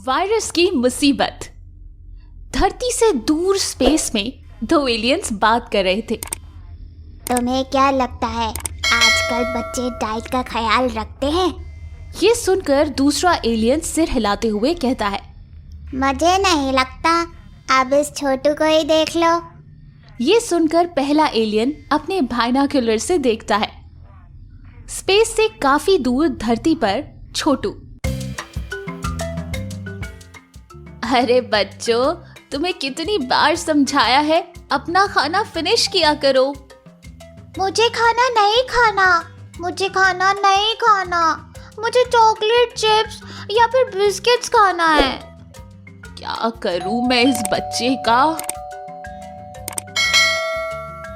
Virus की मुसीबत। धरती से दूर स्पेस में दो एलियंस बात कर रहे थे। तुम्हें क्या लगता है आजकल बच्चे डाइट का ख्याल रखते हैं? ये सुनकर दूसरा एलियन सिर हिलाते हुए कहता है, मुझे नहीं लगता, अब इस छोटू को ही देख लो। ये सुनकर पहला एलियन अपने बाइनोक्यूलर से देखता है। स्पेस से काफी दूर धरती पर छोटू। अरे बच्चों, तुम्हें कितनी बार समझाया है, अपना खाना फिनिश किया करो। मुझे खाना नहीं खाना, मुझे खाना नहीं खाना, मुझे चॉकलेट चिप्स या फिर बिस्किट्स खाना है। क्या करूं मैं इस बच्चे का?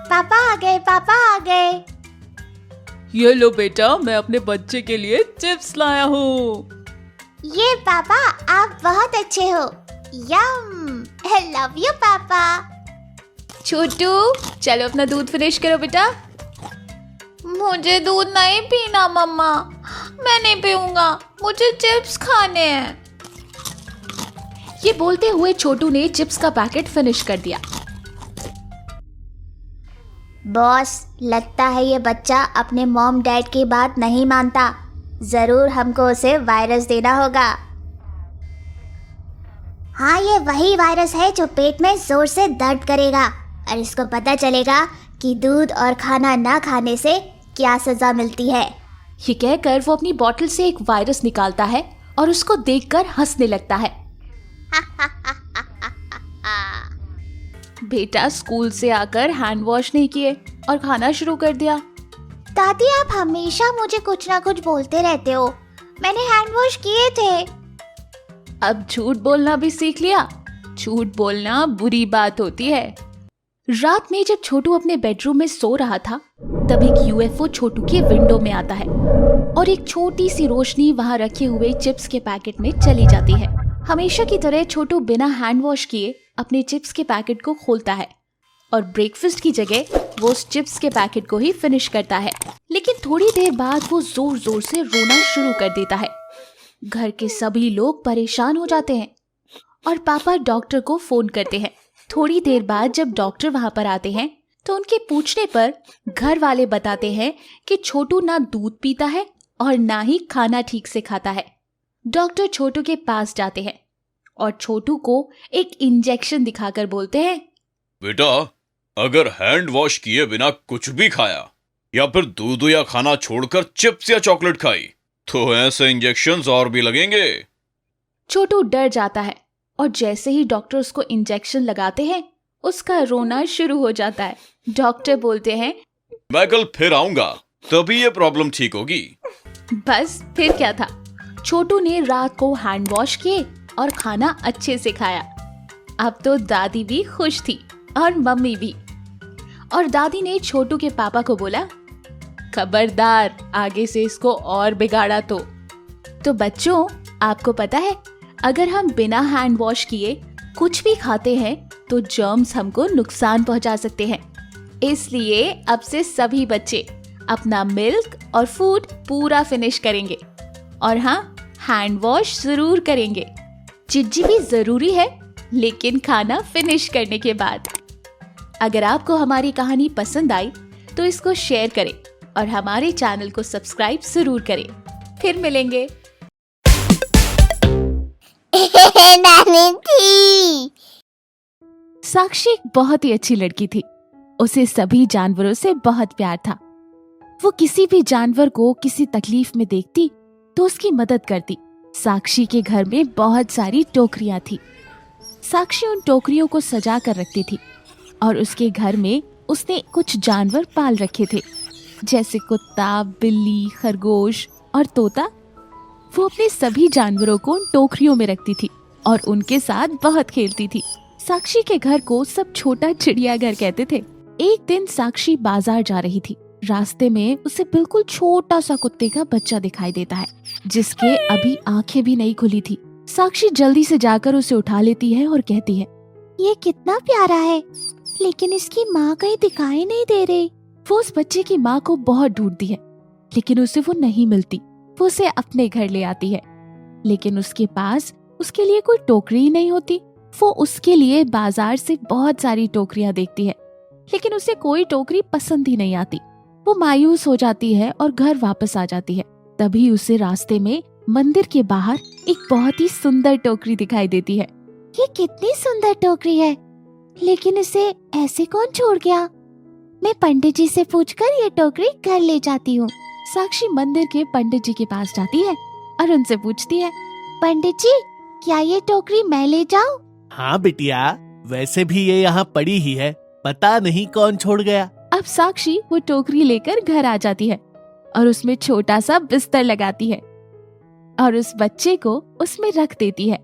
पापा आ गए, पापा आ गए। ये लो बेटा, मैं अपने बच्चे के लिए चिप्स लाया हूँ। ये पापा, आप बहुत अच्छे हो। यम, आई लव यू पापा। छोटू, चलो अपना दूध फिनिश करो बेटा। मुझे दूध नहीं पीना मम्मा, मैं नहीं पीऊंगा, मुझे चिप्स खाने हैं। ये बोलते हुए छोटू ने चिप्स का पैकेट फिनिश कर दिया। बॉस, लगता है ये बच्चा अपने मॉम डैड की बात नहीं मानता। जरूर हमको उसे वायरस देना होगा। हाँ, ये वही वायरस है जो पेट में जोर से दर्द करेगा और इसको पता चलेगा कि दूध और खाना ना खाने से क्या सजा मिलती है। ये कहकर वो अपनी बोतल से एक वायरस निकालता है और उसको देखकर हंसने लगता है। बेटा, स्कूल से आकर हैंड वॉश नहीं किए और खाना शुरू कर दिया। दादी, आप हमेशा मुझे कुछ ना कुछ बोलते रहते हो। मैंने हैंड वॉश किए थे। अब झूठ बोलना भी सीख लिया। झूठ बोलना बुरी बात होती है। रात में जब छोटू अपने बेडरूम में सो रहा था, तब एक यूएफओ छोटू के विंडो में आता है और एक छोटी सी रोशनी वहां रखे हुए चिप्स के पैकेट में चली जाती है। हमेशा की तरह छोटू बिना हैंड वॉश किए अपने चिप्स के पैकेट को खोलता है और ब्रेकफास्ट की जगह वो उस चिप्स के पैकेट को ही फिनिश करता है। लेकिन थोड़ी देर बाद वो जोर जोर से रोना शुरू कर देता है। घर के सभी लोग परेशान हो जाते हैं और पापा डॉक्टर को फोन करते हैं। थोड़ी देर बाद जब डॉक्टर वहां पर आते हैं तो उनके पूछने पर घर वाले बताते हैं कि छोटू ना दूध पीता है और ना ही खाना ठीक से खाता है। डॉक्टर छोटू के पास जाते हैं और छोटू को एक इंजेक्शन दिखाकर बोलते हैं, बेटा, अगर हैंड वॉश किए बिना कुछ भी खाया या फिर दूध या खाना छोड़कर चिप्स या चॉकलेट खाई तो ऐसे इंजेक्शंस और भी लगेंगे। छोटू डर जाता है और जैसे ही डॉक्टर उसको इंजेक्शन लगाते हैं उसका रोना शुरू हो जाता है। डॉक्टर बोलते हैं, मैं कल फिर आऊंगा, तभी ये प्रॉब्लम ठीक होगी। बस फिर क्या था, छोटू ने रात को हैंड वॉश किए और खाना अच्छे से खाया। अब तो दादी भी खुश थी और मम्मी भी। और दादी ने छोटू के पापा को बोला, खबरदार, आगे से इसको और बिगाड़ा तो बच्चों, आपको पता है, अगर हम बिना हैंड वॉश किए कुछ भी खाते हैं तो जर्म्स हमको नुकसान पहुंचा सकते हैं। इसलिए अब से सभी बच्चे अपना मिल्क और फूड पूरा फिनिश करेंगे और हाँ, हैंड वॉश जरूर करेंगे। चिज्जी भी जरूरी है, लेकिन खाना फिनिश करने के बाद। अगर आपको हमारी कहानी पसंद आई तो इसको शेयर करें और हमारे चैनल को सब्सक्राइब जरूर करें। फिर मिलेंगे। नानी थी। साक्षी एक बहुत ही अच्छी लड़की थी। उसे सभी जानवरों से बहुत प्यार था। वो किसी भी जानवर को किसी तकलीफ में देखती तो उसकी मदद करती। साक्षी के घर में बहुत सारी टोकरियां थी। साक्षी उन टोकरियों को सजा कर रखती थी और उसके घर में उसने कुछ जानवर पाल रखे थे, जैसे कुत्ता, बिल्ली, खरगोश और तोता। वो अपने सभी जानवरों को उन टोकरियों में रखती थी और उनके साथ बहुत खेलती थी। साक्षी के घर को सब छोटा चिड़ियाघर कहते थे। एक दिन साक्षी बाजार जा रही थी। रास्ते में उसे बिल्कुल छोटा सा कुत्ते का बच्चा दिखाई देता है, जिसके अभी आंखें भी नहीं खुली थी। साक्षी जल्दी से जाकर उसे उठा लेती है और कहती है, ये कितना प्यारा है, लेकिन इसकी माँ कहीं दिखाई नहीं दे रही। वो उस बच्चे की माँ को बहुत ढूंढती है, लेकिन उसे वो नहीं मिलती। वो उसे अपने घर ले आती है, लेकिन उसके पास उसके लिए कोई टोकरी ही नहीं होती। वो उसके लिए बाजार से बहुत सारी टोकरियां देखती है, लेकिन उसे कोई टोकरी पसंद ही नहीं आती। वो मायूस हो जाती है और घर वापस आ जाती है। तभी उसे रास्ते में मंदिर के बाहर एक बहुत ही सुंदर टोकरी दिखाई देती है। ये कितनी सुंदर टोकरी है, लेकिन इसे ऐसे कौन छोड़ गया? मैं पंडित जी से पूछकर ये टोकरी घर ले जाती हूँ। साक्षी मंदिर के पंडित जी के पास जाती है और उनसे पूछती है, पंडित जी, क्या ये टोकरी मैं ले जाऊँ? हाँ बिटिया, वैसे भी ये यहाँ पड़ी ही है, पता नहीं कौन छोड़ गया। अब साक्षी वो टोकरी लेकर घर आ जाती है और उसमें छोटा सा बिस्तर लगाती है और उस बच्चे को उसमें रख देती है।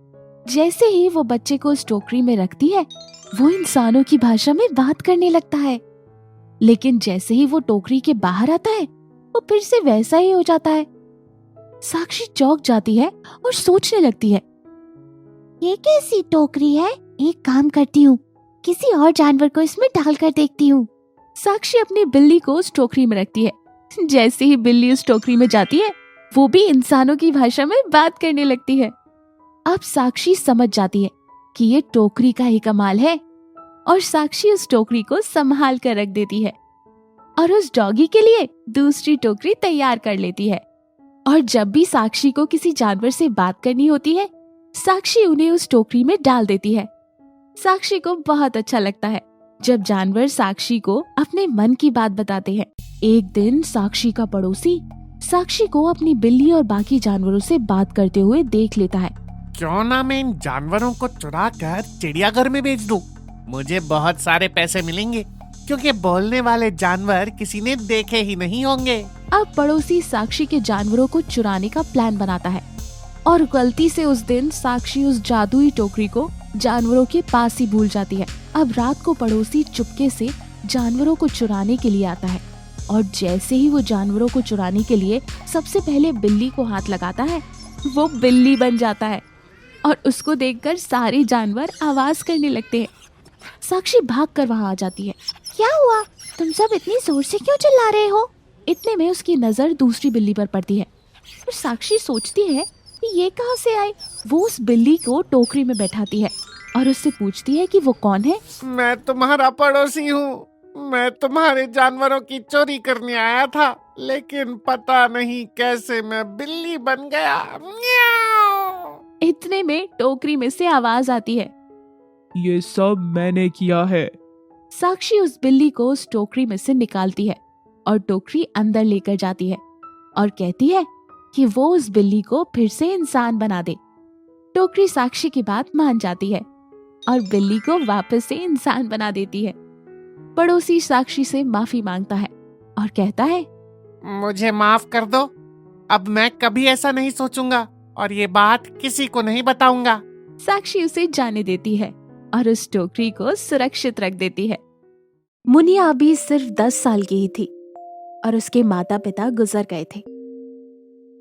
जैसे ही वो बच्चे को उस टोकरी में रखती है, वो इंसानों की भाषा में बात करने लगता है। लेकिन जैसे ही वो टोकरी के बाहर आता है, वो फिर से वैसा ही हो जाता है। साक्षी चौंक जाती है और सोचने लगती है, ये कैसी टोकरी है? एक काम करती हूँ, किसी और जानवर को इसमें डालकर देखती हूँ। साक्षी अपनी बिल्ली को उस टोकरी में रखती है। जैसे ही बिल्ली उस टोकरी में जाती है, वो भी इंसानों की भाषा में बात करने लगती है। अब साक्षी समझ जाती है कि ये टोकरी का ही कमाल है और साक्षी उस टोकरी को संभाल कर रख देती है और उस डॉगी के लिए दूसरी टोकरी तैयार कर लेती है। और जब भी साक्षी को किसी जानवर से बात करनी होती है, साक्षी उन्हें उस टोकरी में डाल देती है। साक्षी को बहुत अच्छा लगता है जब जानवर साक्षी को अपने मन की बात बताते हैं। एक दिन साक्षी का पड़ोसी साक्षी को अपनी बिल्ली और बाकी जानवरों से बात करते हुए देख लेता है। क्यों ना मैं इन जानवरों को चुरा कर चिड़ियाघर में बेच दूं? मुझे बहुत सारे पैसे मिलेंगे, क्योंकि बोलने वाले जानवर किसी ने देखे ही नहीं होंगे। अब पड़ोसी साक्षी के जानवरों को चुराने का प्लान बनाता है और गलती से उस दिन साक्षी उस जादुई टोकरी को जानवरों के पास ही भूल जाती है। अब रात को पड़ोसी चुपके से जानवरों को चुराने के लिए आता है और जैसे ही वो जानवरों को चुराने के लिए सबसे पहले बिल्ली को हाथ लगाता है, वो बिल्ली बन जाता है और उसको देखकर सारे जानवर आवाज करने लगते हैं। साक्षी भागकर वहाँ आ जाती है। क्या हुआ? तुम सब इतनी जोर से क्यों चिल्ला रहे हो? इतने में उसकी नजर दूसरी बिल्ली पर पड़ती है और साक्षी सोचती है कि ये कहाँ से आए। वो उस बिल्ली को टोकरी में बैठाती है और उससे पूछती है कि वो कौन है। मैं तुम्हारा पड़ोसी हूँ। मैं तुम्हारे जानवरों की चोरी करने आया था, लेकिन पता नहीं कैसे मैं बिल्ली बन गया। म्याऊ। इतने में टोकरी में से आवाज आती है, ये सब मैंने किया है। साक्षी उस बिल्ली को उस टोकरी में से निकालती है और टोकरी अंदर लेकर जाती है और कहती है कि वो उस बिल्ली को फिर से इंसान बना दे। टोकरी साक्षी की बात मान जाती है और बिल्ली को वापस से इंसान बना देती है। पड़ोसी साक्षी से माफी मांगता है और कहता है, मुझे माफ कर दो। अब मैं कभी ऐसा नहीं सोचूंगा और ये बात किसी को नहीं बताऊंगा। साक्षी उसे जाने देती है और उस टोकरी को सुरक्षित रख देती है। मुनिया अभी सिर्फ 10 साल की ही थी और उसके माता पिता गुजर गए थे।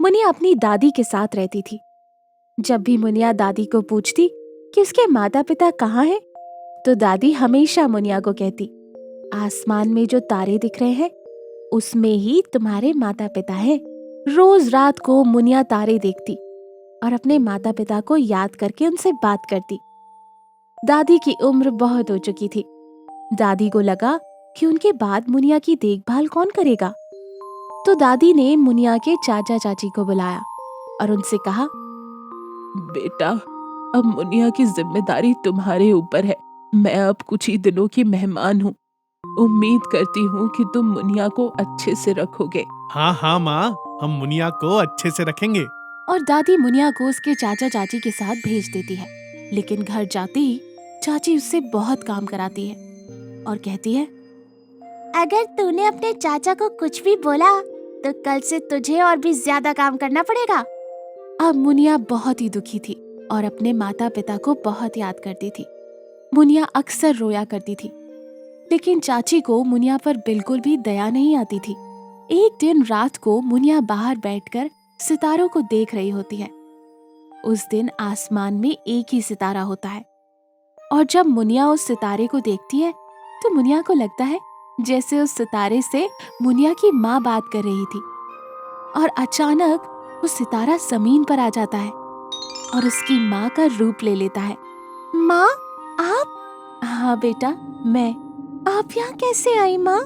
मुनिया अपनी दादी के साथ रहती थी। जब भी मुनिया दादी को पूछती कि उसके माता पिता कहाँ हैं, तो दादी हमेशा मुनिया को कहती, आसमान में जो तारे दिख रहे हैं उसमें ही तुम्हारे माता पिता हैं। रोज रात को मुनिया तारे देखती और अपने माता पिता को याद करके उनसे बात करती। दादी की उम्र बहुत हो चुकी थी। दादी को लगा कि उनके बाद मुनिया की देखभाल कौन करेगा, तो दादी ने मुनिया के चाचा चाची को बुलाया और उनसे कहा, बेटा, अब मुनिया की जिम्मेदारी तुम्हारे ऊपर है। मैं अब कुछ ही दिनों की मेहमान हूँ। उम्मीद करती हूँ कि तुम मुनिया को अच्छे से रखोगे। हाँ हाँ माँ, हम मुनिया को अच्छे से रखेंगे। और दादी मुनिया को उसके चाचा चाची के साथ भेज देती है। लेकिन घर जाते ही चाची उससे बहुत काम कराती है और कहती है, अगर तूने अपने चाचा को कुछ भी बोला तो कल से तुझे और भी ज्यादा काम करना पड़ेगा। अब मुनिया बहुत ही दुखी थी और अपने माता पिता को बहुत याद करती थी। मुनिया अक्सर रोया करती थी, लेकिन चाची को मुनिया पर बिल्कुल भी दया नहीं आती थी। एक दिन रात को मुनिया बाहर बैठकर सितारों को देख रही होती है। उस दिन आसमान में एक ही सितारा होता है और जब मुनिया उस सितारे को देखती है तो मुनिया को लगता है जैसे उस सितारे से मुनिया की माँ बात कर रही थी। और अचानक वो सितारा जमीन पर आ जाता है और उसकी माँ का रूप ले लेता है। माँ, आप? हाँ बेटा, मैं। आप यहाँ कैसे आई माँ?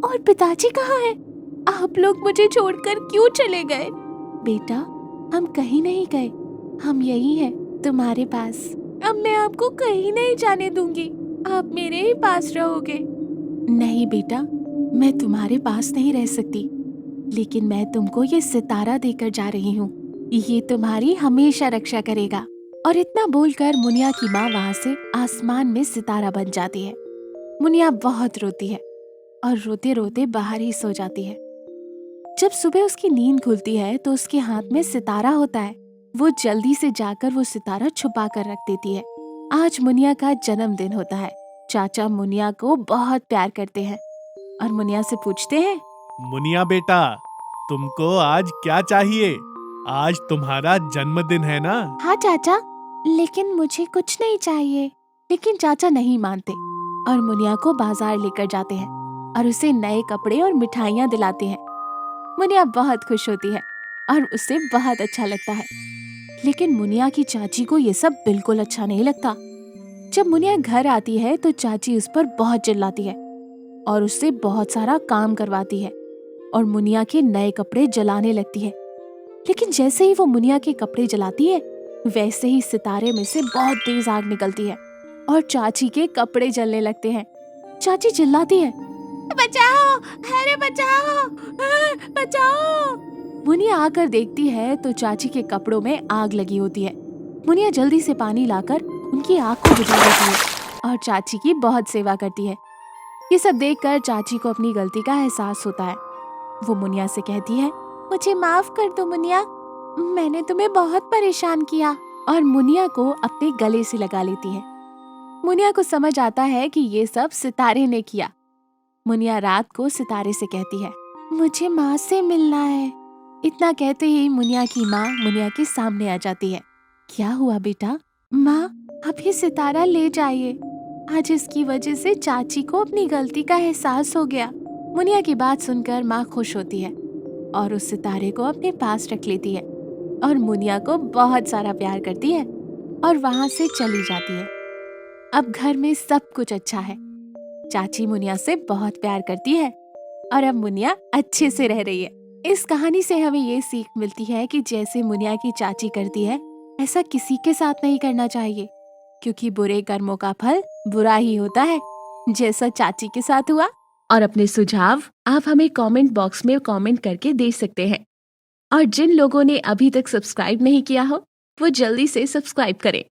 और पिताजी कहाँ हैं? आप लोग मुझे छोड़कर क्यों चले गए? बेटा, हम कहीं नहीं गए, हम यही हैं तुम्हारे पास। अब मैं आपको कहीं नहीं जाने दूंगी, आप मेरे ही पास रहोगे। नहीं बेटा, मैं तुम्हारे पास नहीं रह सकती, लेकिन मैं तुमको ये सितारा देकर जा रही हूँ। ये तुम्हारी हमेशा रक्षा करेगा। और इतना बोलकर मुनिया की माँ वहाँ से आसमान में सितारा बन जाती है। मुनिया बहुत रोती है और रोते रोते बाहर ही सो जाती है। जब सुबह उसकी नींद खुलती है तो उसके हाथ में सितारा होता है। वो जल्दी से जाकर वो सितारा छुपा कर रख देती है। आज मुनिया का जन्मदिन होता है। चाचा मुनिया को बहुत प्यार करते हैं और मुनिया से पूछते हैं, मुनिया बेटा, तुमको आज क्या चाहिए? आज तुम्हारा जन्मदिन है ना? हाँ चाचा, लेकिन मुझे कुछ नहीं चाहिए। लेकिन चाचा नहीं मानते और मुनिया को बाजार लेकर जाते हैं और उसे नए कपड़े और मिठाइयाँ दिलाते हैं। मुनिया बहुत खुश होती है और उसे बहुत अच्छा लगता है। लेकिन मुनिया की चाची को ये सब बिल्कुल अच्छा नहीं लगता। जब मुनिया घर आती है तो चाची उस पर बहुत चिल्लाती है और उससे बहुत सारा काम करवाती है और मुनिया के नए कपड़े जलाने लगती है। लेकिन जैसे ही वो मुनिया के कपड़े जलाती है, वैसे ही सितारे में से बहुत तेज आग निकलती है और चाची के कपड़े जलने लगते हैं। चाची चिल्लाती है, बचाओ, अरे बचाओ, बचाओ। मुनिया आकर देखती है तो चाची के कपड़ों में आग लगी होती है। मुनिया जल्दी से पानी लाकर उनकी आग को बुझा देती है और चाची की बहुत सेवा करती है। ये सब देखकर चाची को अपनी गलती का एहसास होता है। वो मुनिया से कहती है, मुझे माफ कर दो मुनिया, मैंने तुम्हें बहुत परेशान किया। और मुनिया को अपने गले से लगा लेती है। मुनिया को समझ आता है कि ये सब सितारे ने किया। मुनिया रात को सितारे से कहती है, मुझे माँ से मिलना है। इतना कहते ही मुनिया की माँ मुनिया के सामने आ जाती है। क्या हुआ बेटा? माँ, आप ये सितारा ले जाइए। आज इसकी वजह से चाची को अपनी गलती का एहसास हो गया। मुनिया की बात सुनकर माँ खुश होती है और उस सितारे को अपने पास रख लेती है और मुनिया को बहुत सारा प्यार करती है और वहाँ से चली जाती है। अब घर में सब कुछ अच्छा है। चाची मुनिया से बहुत प्यार करती है और अब मुनिया अच्छे से रह रही है। इस कहानी से हमें ये सीख मिलती है कि जैसे मुनिया की चाची करती है, ऐसा किसी के साथ नहीं करना चाहिए, क्योंकि बुरे कर्मों का फल बुरा ही होता है, जैसा चाची के साथ हुआ। और अपने सुझाव आप हमें कमेंट बॉक्स में कमेंट करके दे सकते हैं। और जिन लोगों ने अभी तक सब्सक्राइब नहीं किया हो, वो जल्दी से सब्सक्राइब करें।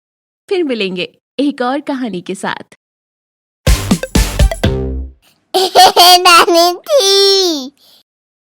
फिर मिलेंगे एक और कहानी के साथ। नानी थी।